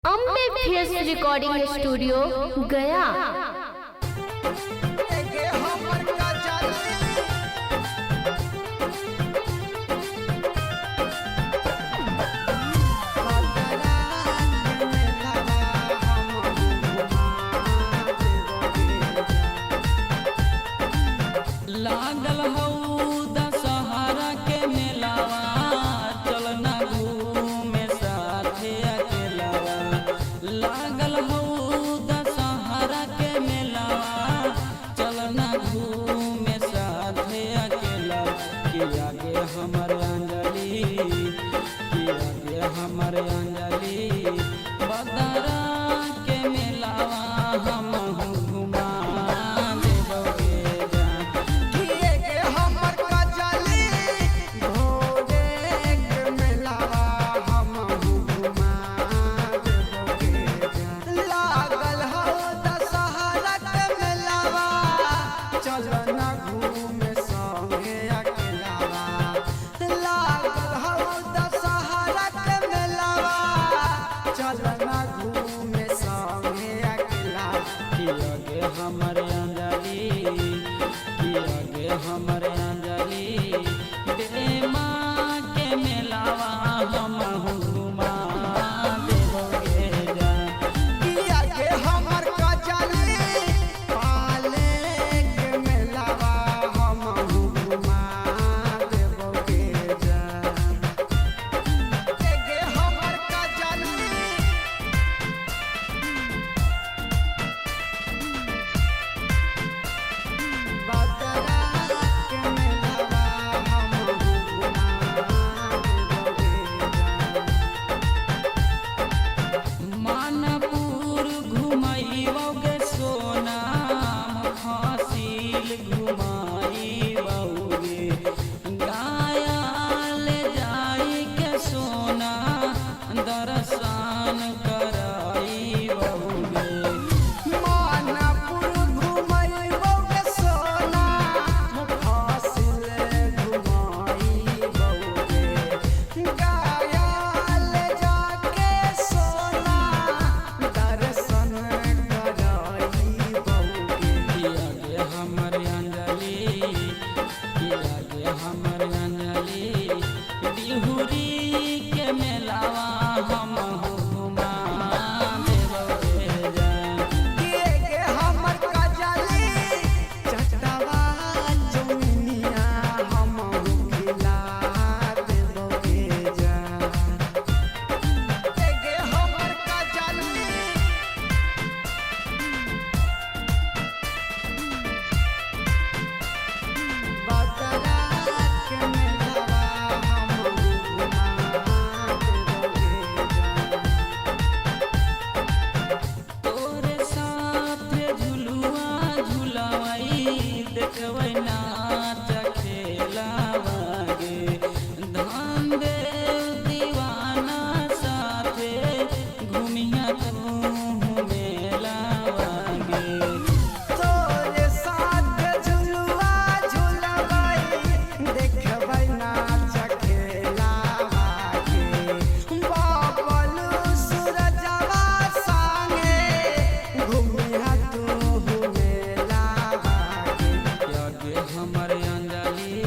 Ambe face recording studio गया। लागल हऊ दशहरा के मेलावा, चलना घूमे साथे अकेलावा। लागल हऊ दशहरा के मेलावा, चलना घूमे साथे अकेलावा। कि आगे हमर अंजलि, कि आगे हमर अंजलि, बदरा के मेलावा हमहू घुमा हमर अंजलि, कि आगे हमर अंजलि, बेमा के मेलावा हमहू घुमा देबोगे जा। कि आगे हमर कजली, पाले के मेलावा हमहू घुमा देबोगे जा। आगे हमर कजली, मानपुर घुमाइबोगे सोना, फासिल घुमाइबोगे, गाया ले जाई के सोना, दर्शन कराइबोगे। मानपुर घुमाइबोगे सोना, फासिल घुमाइबोगे, गाया ले जाके सोना, दर्शन कराइबोगे। कि आगे हमर अंजलि, कि आगे हमर अंजलि, बिहुरी के मेलावा हमहू घुमा देबोगे जा। कि आगे हमर कजली, चटवा चौनिया हमहू खिला देबोगे जा। आगे हमर कजली, बकरा के मेलावा हमहू घुमा देबोगे जा। तोरे साथे झुलुआ झुलावई, देखबै नाच खेलावागे, धान दे दीवाना साथे घूमिया तू मेलावागे। तोरे साथ झुलुआ झुलबै, देखबै नाच खेलावागे, बाबलू सूरजवा संगे घूमिया तू मेलावागे। कि आगे हमर अंजलि,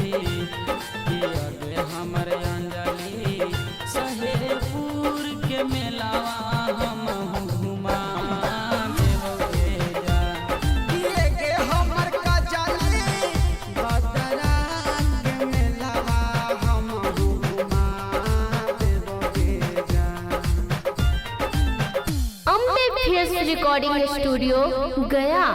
कि आगे हमर अंजलि, सहेपुर के मेलावा हमहू घुमा देबोगे जा। कि आगे हमर कजली, बदरा के मेलावा हमहू घुमा देबोगे जा। अम्बे फेस रिकॉर्डिंग स्टूडियो गया।